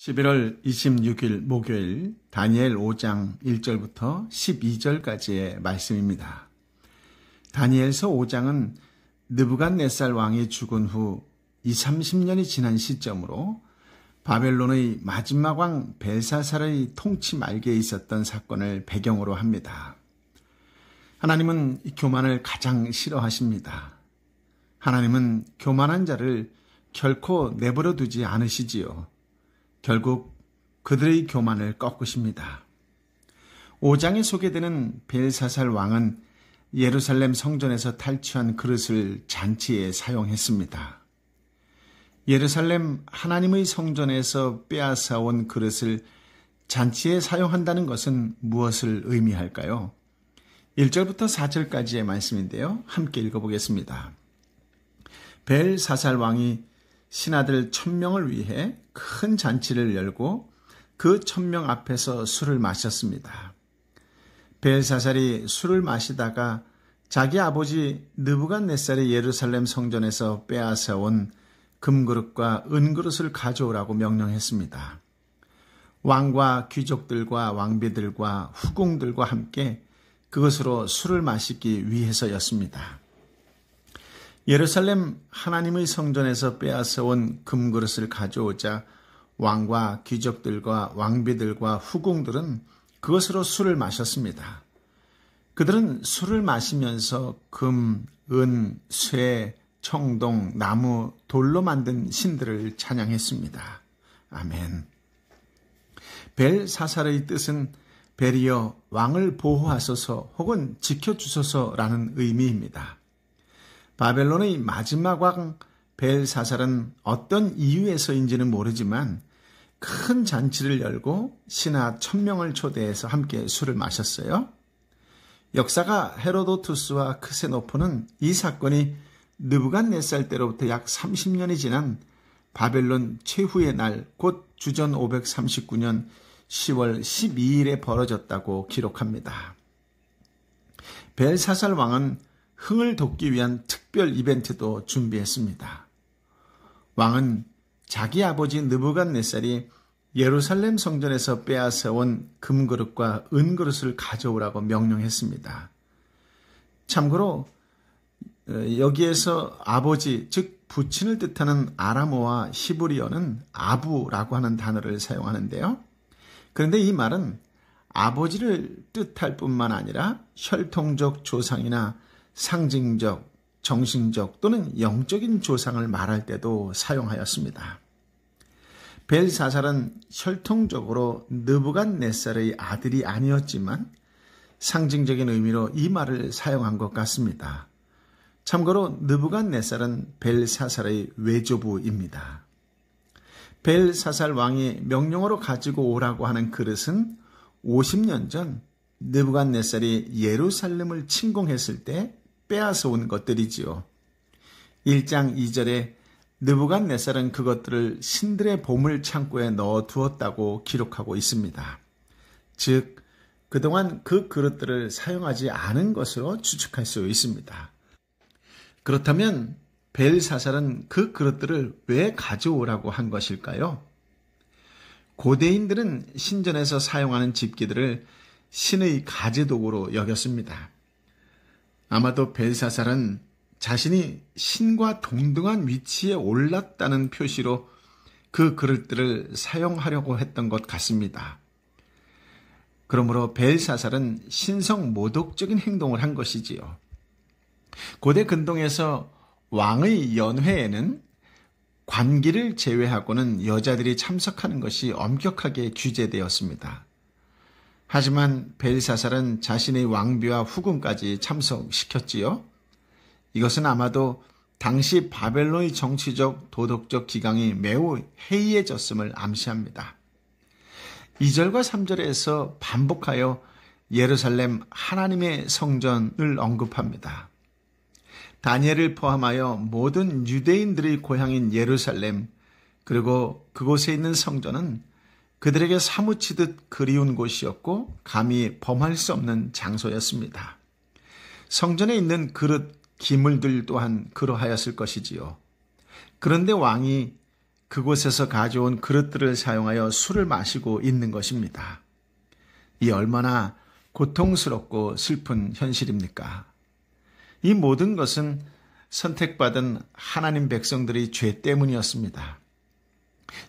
11월 26일 목요일 다니엘 5장 1절부터 12절까지의 말씀입니다. 다니엘서 5장은 느부갓네살 왕이 죽은 후 20-30년이 지난 시점으로 바벨론의 마지막 왕 벨사살의 통치 말기에 있었던 사건을 배경으로 합니다. 하나님은 교만을 가장 싫어하십니다. 하나님은 교만한 자를 결코 내버려 두지 않으시지요. 결국 그들의 교만을 꺾으십니다. 5장에 소개되는 벨사살 왕은 예루살렘 성전에서 탈취한 그릇을 잔치에 사용했습니다. 예루살렘 하나님의 성전에서 빼앗아온 그릇을 잔치에 사용한다는 것은 무엇을 의미할까요? 1절부터 4절까지의 말씀인데요. 함께 읽어보겠습니다. 벨사살 왕이 신하들 1000명을 위해 큰 잔치를 열고 그 1000명 앞에서 술을 마셨습니다. 벨사살이 술을 마시다가 자기 아버지 느부갓네살이 예루살렘 성전에서 빼앗아온 금그릇과 은그릇을 가져오라고 명령했습니다. 왕과 귀족들과 왕비들과 후궁들과 함께 그것으로 술을 마시기 위해서였습니다. 예루살렘 하나님의 성전에서 빼앗아온 금그릇을 가져오자 왕과 귀족들과 왕비들과 후궁들은 그것으로 술을 마셨습니다. 그들은 술을 마시면서 금, 은, 쇠, 청동, 나무, 돌로 만든 신들을 찬양했습니다. 아멘. 벨사살의 뜻은 벨이여 왕을 보호하소서 혹은 지켜주소서라는 의미입니다. 바벨론의 마지막 왕 벨사살은 어떤 이유에서인지는 모르지만 큰 잔치를 열고 신하 1000명을 초대해서 함께 술을 마셨어요. 역사가 헤로도투스와 크세노포는 이 사건이 느부갓네살 때로부터 약 30년이 지난 바벨론 최후의 날, 곧 주전 539년 10월 12일에 벌어졌다고 기록합니다. 벨사살 왕은 흥을 돋기 위한 특별 이벤트도 준비했습니다. 왕은 자기 아버지 느부갓네살이 예루살렘 성전에서 빼앗아온 금그릇과 은그릇을 가져오라고 명령했습니다. 참고로 여기에서 아버지, 즉 부친을 뜻하는 아람어와 히브리어는 아부라고 하는 단어를 사용하는데요. 그런데 이 말은 아버지를 뜻할 뿐만 아니라 혈통적 조상이나 상징적, 정신적 또는 영적인 조상을 말할 때도 사용하였습니다. 벨사살은 혈통적으로 느부갓네살의 아들이 아니었지만 상징적인 의미로 이 말을 사용한 것 같습니다. 참고로 느부갓네살은 벨사살의 외조부입니다. 벨사살 왕이 명령으로 가지고 오라고 하는 그릇은 50년 전 느부갓네살이 예루살렘을 침공했을 때 빼앗아 온 것들이지요. 1장 2절에 느부갓네살은 그것들을 신들의 보물 창고에 넣어 두었다고 기록하고 있습니다. 즉, 그동안 그 그릇들을 사용하지 않은 것으로 추측할 수 있습니다. 그렇다면 벨사살은 그 그릇들을 왜 가져오라고 한 것일까요? 고대인들은 신전에서 사용하는 집기들을 신의 가제도구로 여겼습니다. 아마도 벨사살은 자신이 신과 동등한 위치에 올랐다는 표시로 그 그릇들을 사용하려고 했던 것 같습니다. 그러므로 벨사살은 신성 모독적인 행동을 한 것이지요. 고대 근동에서 왕의 연회에는 관기를 제외하고는 여자들이 참석하는 것이 엄격하게 규제되었습니다. 하지만 벨사살은 자신의 왕비와 후궁까지 참석시켰지요. 이것은 아마도 당시 바벨론의 정치적, 도덕적 기강이 매우 해이해졌음을 암시합니다. 2절과 3절에서 반복하여 예루살렘 하나님의 성전을 언급합니다. 다니엘을 포함하여 모든 유대인들의 고향인 예루살렘, 그리고 그곳에 있는 성전은 그들에게 사무치듯 그리운 곳이었고 감히 범할 수 없는 장소였습니다. 성전에 있는 그릇, 기물들 또한 그러하였을 것이지요. 그런데 왕이 그곳에서 가져온 그릇들을 사용하여 술을 마시고 있는 것입니다. 이 얼마나 고통스럽고 슬픈 현실입니까? 이 모든 것은 선택받은 하나님 백성들의 죄 때문이었습니다.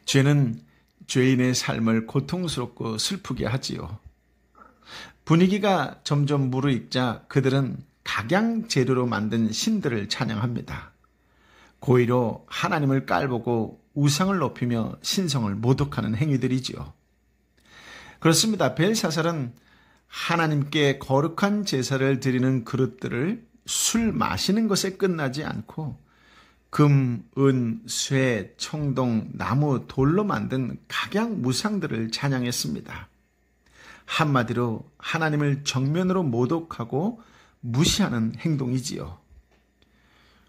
죄는 죄인의 삶을 고통스럽고 슬프게 하지요. 분위기가 점점 무르익자 그들은 각양 재료로 만든 신들을 찬양합니다. 고의로 하나님을 깔보고 우상을 높이며 신성을 모독하는 행위들이지요. 그렇습니다. 벨사살은 하나님께 거룩한 제사를 드리는 그릇들을 술 마시는 것에 끝나지 않고 금, 은, 쇠, 청동, 나무, 돌로 만든 각양 무상들을 찬양했습니다. 한마디로 하나님을 정면으로 모독하고 무시하는 행동이지요.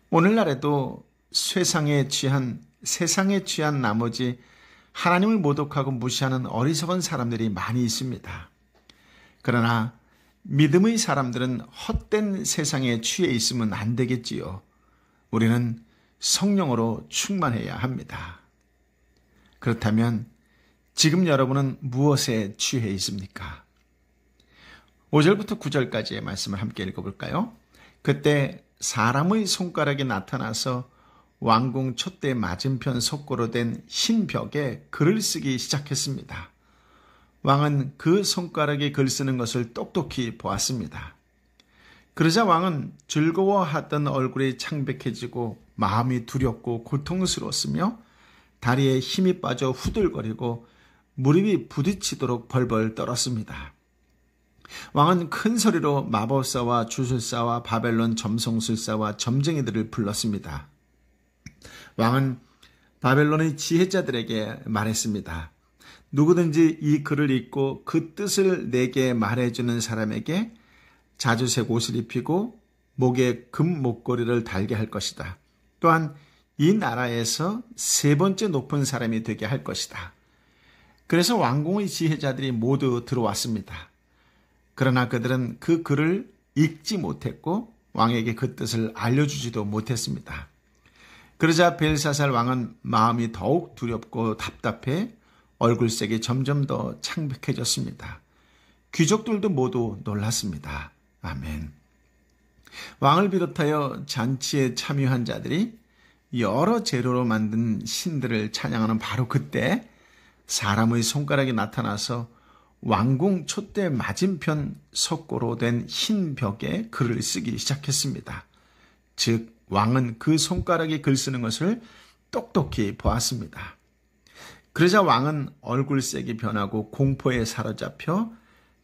오늘날에도 세상에 취한 나머지 하나님을 모독하고 무시하는 어리석은 사람들이 많이 있습니다. 그러나 믿음의 사람들은 헛된 세상에 취해 있으면 안 되겠지요. 우리는 성령으로 충만해야 합니다. 그렇다면 지금 여러분은 무엇에 취해 있습니까? 5절부터 9절까지의 말씀을 함께 읽어볼까요? 그때 사람의 손가락이 나타나서 왕궁 촛대 맞은편 석고로 된 흰 벽에 글을 쓰기 시작했습니다. 왕은 그 손가락에 글 쓰는 것을 똑똑히 보았습니다. 그러자 왕은 즐거워하던 얼굴이 창백해지고 마음이 두렵고 고통스러웠으며 다리에 힘이 빠져 후들거리고 무릎이 부딪히도록 벌벌 떨었습니다. 왕은 큰 소리로 마법사와 주술사와 바벨론 점성술사와 점쟁이들을 불렀습니다. 왕은 바벨론의 지혜자들에게 말했습니다. 누구든지 이 글을 읽고 그 뜻을 내게 말해주는 사람에게 자주색 옷을 입히고 목에 금 목걸이를 달게 할 것이다. 또한 이 나라에서 세 번째 높은 사람이 되게 할 것이다. 그래서 왕궁의 지혜자들이 모두 들어왔습니다. 그러나 그들은 그 글을 읽지 못했고 왕에게 그 뜻을 알려주지도 못했습니다. 그러자 벨사살 왕은 마음이 더욱 두렵고 답답해 얼굴색이 점점 더 창백해졌습니다. 귀족들도 모두 놀랐습니다. 아멘. 왕을 비롯하여 잔치에 참여한 자들이 여러 재료로 만든 신들을 찬양하는 바로 그때 사람의 손가락이 나타나서 왕궁 촛대 맞은편 석고로 된 흰 벽에 글을 쓰기 시작했습니다. 즉 왕은 그 손가락에 글 쓰는 것을 똑똑히 보았습니다. 그러자 왕은 얼굴색이 변하고 공포에 사로잡혀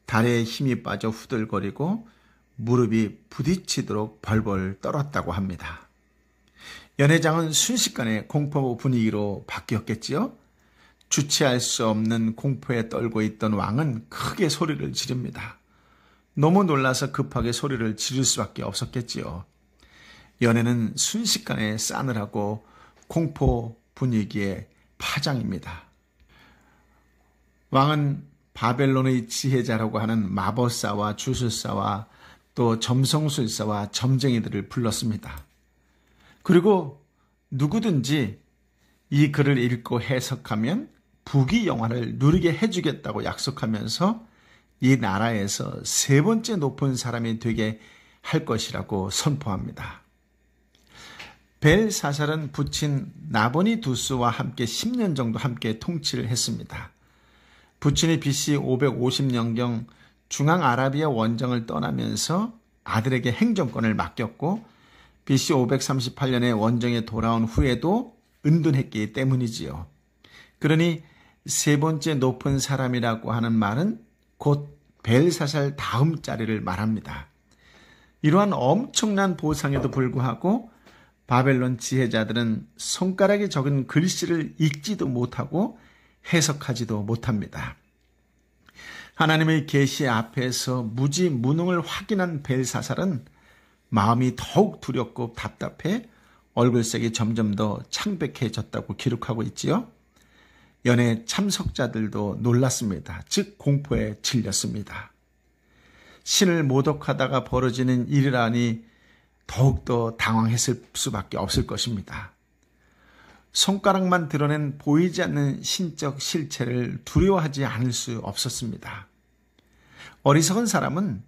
다리에 힘이 빠져 후들거리고 무릎이 부딪히도록 벌벌 떨었다고 합니다. 연회장은 순식간에 공포 분위기로 바뀌었겠지요. 주체할 수 없는 공포에 떨고 있던 왕은 크게 소리를 지릅니다. 너무 놀라서 급하게 소리를 지를 수밖에 없었겠지요. 연회는 순식간에 싸늘하고 공포 분위기의 파장입니다. 왕은 바벨론의 지혜자라고 하는 마법사와 주술사와 또 점성술사와 점쟁이들을 불렀습니다. 그리고 누구든지 이 글을 읽고 해석하면 부귀 영화를 누리게 해주겠다고 약속하면서 이 나라에서 세 번째 높은 사람이 되게 할 것이라고 선포합니다. 벨사살은 부친 나보니두스와 함께 10년 정도 함께 통치를 했습니다. 부친이 BC 550년경 중앙아라비아 원정을 떠나면서 아들에게 행정권을 맡겼고 BC 538년에 원정에 돌아온 후에도 은둔했기 때문이지요. 그러니 세 번째 높은 사람이라고 하는 말은 곧 벨사살 다음 자리를 말합니다. 이러한 엄청난 보상에도 불구하고 바벨론 지혜자들은 손가락에 적은 글씨를 읽지도 못하고 해석하지도 못합니다. 하나님의 계시 앞에서 무지무능을 확인한 벨사살은 마음이 더욱 두렵고 답답해 얼굴색이 점점 더 창백해졌다고 기록하고 있지요. 연회 참석자들도 놀랐습니다. 즉 공포에 질렸습니다. 신을 모독하다가 벌어지는 일이라니 더욱더 당황했을 수밖에 없을 것입니다. 손가락만 드러낸 보이지 않는 신적 실체를 두려워하지 않을 수 없었습니다. 어리석은 사람은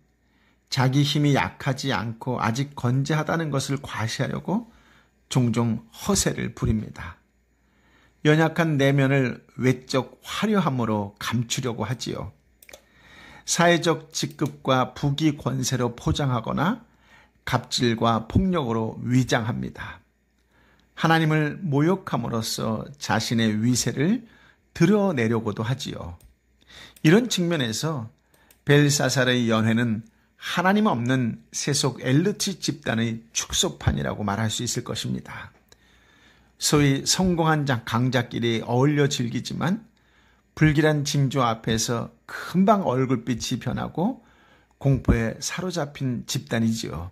자기 힘이 약하지 않고 아직 건재하다는 것을 과시하려고 종종 허세를 부립니다. 연약한 내면을 외적 화려함으로 감추려고 하지요. 사회적 직급과 부귀 권세로 포장하거나 갑질과 폭력으로 위장합니다. 하나님을 모욕함으로써 자신의 위세를 드러내려고도 하지요. 이런 측면에서 벨사살의 연회는 하나님 없는 세속 엘리트 집단의 축소판이라고 말할 수 있을 것입니다. 소위 성공한 강자끼리 어울려 즐기지만 불길한 징조 앞에서 금방 얼굴빛이 변하고 공포에 사로잡힌 집단이지요.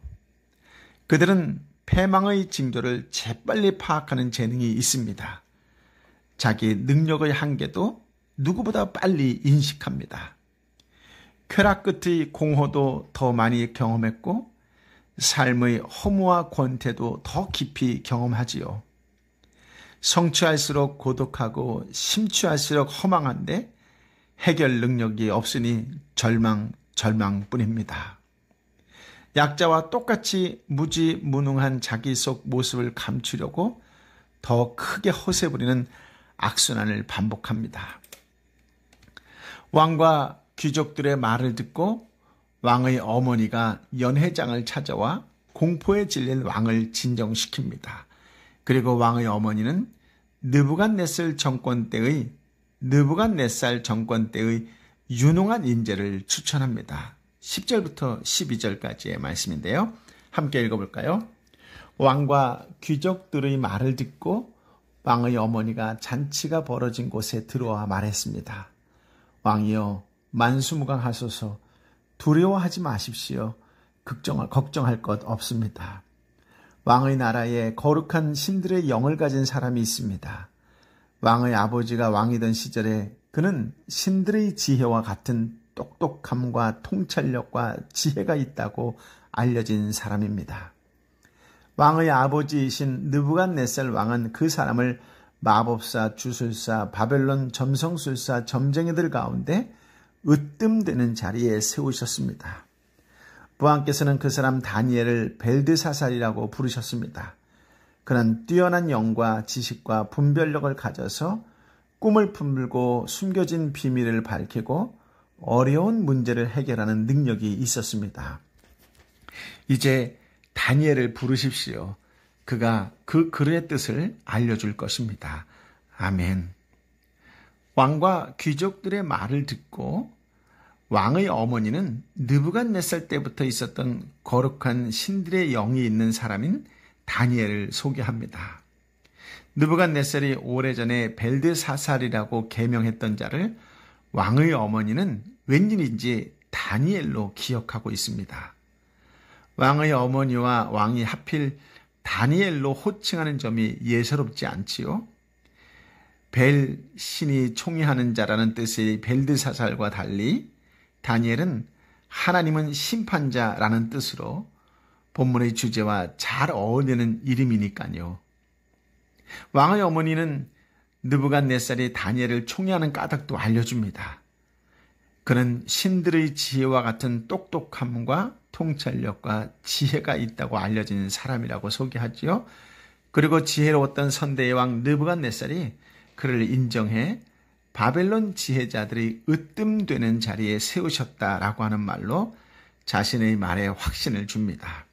그들은 패망의 징조를 재빨리 파악하는 재능이 있습니다. 자기 능력의 한계도 누구보다 빨리 인식합니다. 쾌락 끝의 공허도 더 많이 경험했고 삶의 허무와 권태도 더 깊이 경험하지요. 성취할수록 고독하고 심취할수록 허망한데 해결 능력이 없으니 절망뿐입니다. 약자와 똑같이 무지무능한 자기 속 모습을 감추려고 더 크게 허세 부리는 악순환을 반복합니다. 왕과 귀족들의 말을 듣고 왕의 어머니가 연회장을 찾아와 공포에 질린 왕을 진정시킵니다. 그리고 왕의 어머니는 느부갓네살 정권 때의 유능한 인재를 추천합니다. 10절부터 12절까지의 말씀인데요. 함께 읽어볼까요? 왕과 귀족들의 말을 듣고 왕의 어머니가 잔치가 벌어진 곳에 들어와 말했습니다. 왕이여 만수무강하소서. 두려워하지 마십시오. 걱정할 것 없습니다. 왕의 나라에 거룩한 신들의 영을 가진 사람이 있습니다. 왕의 아버지가 왕이던 시절에 그는 신들의 지혜와 같은 똑똑함과 통찰력과 지혜가 있다고 알려진 사람입니다. 왕의 아버지이신 느부갓네살 왕은 그 사람을 마법사, 주술사, 바벨론 점성술사, 점쟁이들 가운데 으뜸되는 자리에 세우셨습니다. 부왕께서는 그 사람 다니엘을 벨드사살이라고 부르셨습니다. 그는 뛰어난 영과 지식과 분별력을 가져서 꿈을 품고 숨겨진 비밀을 밝히고 어려운 문제를 해결하는 능력이 있었습니다. 이제 다니엘을 부르십시오. 그가 그 글의 뜻을 알려줄 것입니다. 아멘. 왕과 귀족들의 말을 듣고 왕의 어머니는 느부갓네살 때부터 있었던 거룩한 신들의 영이 있는 사람인 다니엘을 소개합니다. 느부갓네살이 오래전에 벨드사살이라고 계명했던 자를 왕의 어머니는 웬일인지 다니엘로 기억하고 있습니다. 왕의 어머니와 왕이 하필 다니엘로 호칭하는 점이 예사롭지 않지요? 벨 신이 총애하는 자라는 뜻의 벨드사살과 달리 다니엘은 하나님은 심판자라는 뜻으로 본문의 주제와 잘 어울리는 이름이니까요. 왕의 어머니는 느부갓네살이 다니엘을 총애하는 까닭도 알려줍니다. 그는 신들의 지혜와 같은 똑똑함과 통찰력과 지혜가 있다고 알려진 사람이라고 소개하지요. 그리고 지혜로웠던 선대의 왕 느부갓네살이 그를 인정해 바벨론 지혜자들이 으뜸되는 자리에 세우셨다라고 하는 말로 자신의 말에 확신을 줍니다.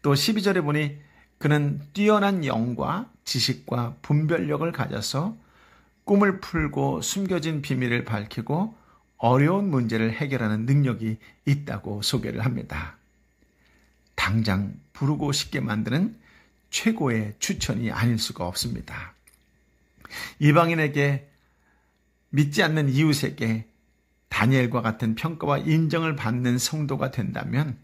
또 12절에 보니 그는 뛰어난 영과 지식과 분별력을 가져서 꿈을 풀고 숨겨진 비밀을 밝히고 어려운 문제를 해결하는 능력이 있다고 소개를 합니다. 당장 부르고 싶게 만드는 최고의 추천이 아닐 수가 없습니다. 이방인에게 믿지 않는 이웃에게 다니엘과 같은 평가와 인정을 받는 성도가 된다면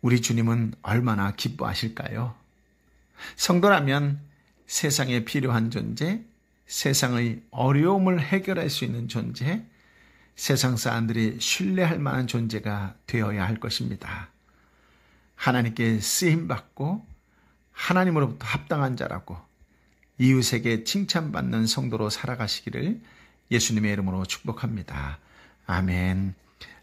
우리 주님은 얼마나 기뻐하실까요? 성도라면 세상에 필요한 존재, 세상의 어려움을 해결할 수 있는 존재, 세상 사람들이 신뢰할 만한 존재가 되어야 할 것입니다. 하나님께 쓰임받고 하나님으로부터 합당한 자라고 이웃에게 칭찬받는 성도로 살아가시기를 예수님의 이름으로 축복합니다. 아멘.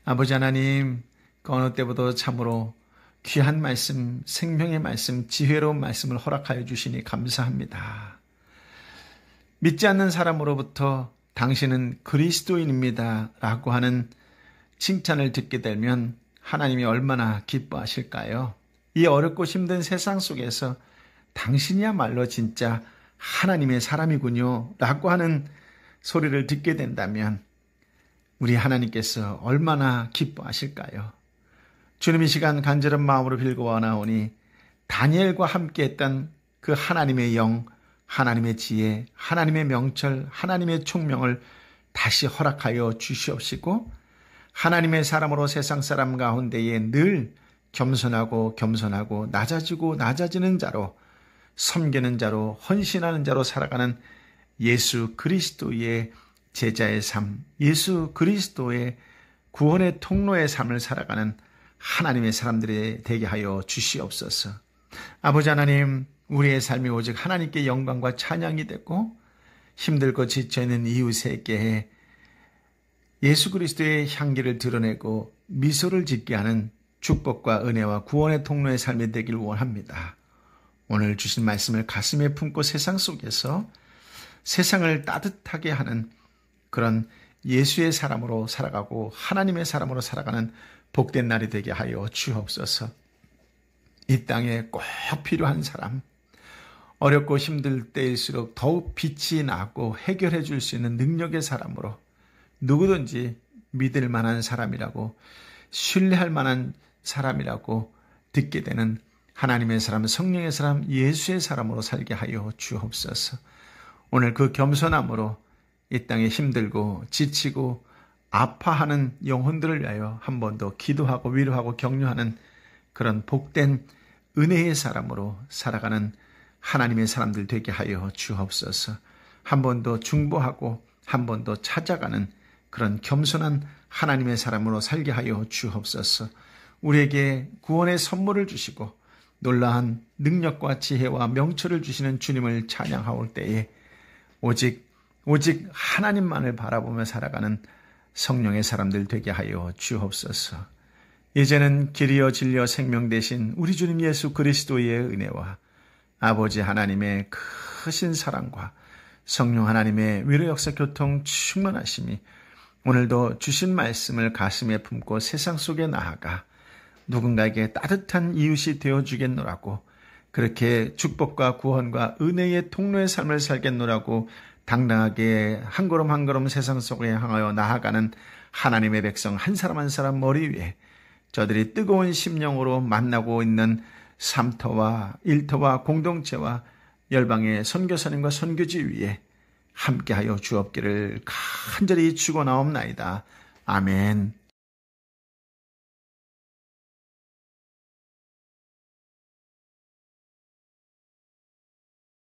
아버지 하나님, 그 어느 때보다 참으로 귀한 말씀, 생명의 말씀, 지혜로운 말씀을 허락하여 주시니 감사합니다. 믿지 않는 사람으로부터 당신은 그리스도인입니다 라고 하는 칭찬을 듣게 되면 하나님이 얼마나 기뻐하실까요? 이 어렵고 힘든 세상 속에서 당신이야말로 진짜 하나님의 사람이군요 라고 하는 소리를 듣게 된다면 우리 하나님께서 얼마나 기뻐하실까요? 주님, 이 시간 간절한 마음으로 빌고와 나오니 다니엘과 함께했던 그 하나님의 영, 하나님의 지혜, 하나님의 명철, 하나님의 총명을 다시 허락하여 주시옵시고 하나님의 사람으로 세상 사람 가운데에 늘 겸손하고 낮아지고 낮아지는 자로, 섬기는 자로, 헌신하는 자로 살아가는 예수 그리스도의 제자의 삶, 예수 그리스도의 구원의 통로의 삶을 살아가는 하나님의 사람들이 되게 하여 주시옵소서. 아버지 하나님, 우리의 삶이 오직 하나님께 영광과 찬양이 되고 힘들고 지쳐있는 이웃에게 예수 그리스도의 향기를 드러내고 미소를 짓게 하는 축복과 은혜와 구원의 통로의 삶이 되길 원합니다. 오늘 주신 말씀을 가슴에 품고 세상 속에서 세상을 따뜻하게 하는 그런 예수의 사람으로 살아가고 하나님의 사람으로 살아가는 복된 날이 되게 하여 주옵소서. 이 땅에 꼭 필요한 사람, 어렵고 힘들 때일수록 더욱 빛이 나고 해결해 줄 수 있는 능력의 사람으로 누구든지 믿을 만한 사람이라고, 신뢰할 만한 사람이라고 듣게 되는 하나님의 사람, 성령의 사람, 예수의 사람으로 살게 하여 주옵소서. 오늘 그 겸손함으로 이 땅에 힘들고 지치고 아파하는 영혼들을 위하여 한 번 더 기도하고 위로하고 격려하는 그런 복된 은혜의 사람으로 살아가는 하나님의 사람들 되게 하여 주옵소서. 한 번 더 중보하고 한 번 더 찾아가는 그런 겸손한 하나님의 사람으로 살게 하여 주옵소서. 우리에게 구원의 선물을 주시고 놀라운 능력과 지혜와 명철을 주시는 주님을 찬양하올 때에 오직 하나님만을 바라보며 살아가는 성령의 사람들 되게 하여 주옵소서. 이제는 길이요 진리요 생명 되신 우리 주님 예수 그리스도의 은혜와 아버지 하나님의 크신 사랑과 성령 하나님의 위로 역사 교통 충만하심이 오늘도 주신 말씀을 가슴에 품고 세상 속에 나아가 누군가에게 따뜻한 이웃이 되어주겠노라고, 그렇게 축복과 구원과 은혜의 통로의 삶을 살겠노라고 당당하게 한 걸음 한 걸음 세상 속에 향하여 나아가는 하나님의 백성 한 사람 한 사람 머리 위에 저들이 뜨거운 심령으로 만나고 있는 삼터와 일터와 공동체와 열방의 선교사님과 선교지 위에 함께하여 주옵기를 간절히 축원하옵나이다. 아멘.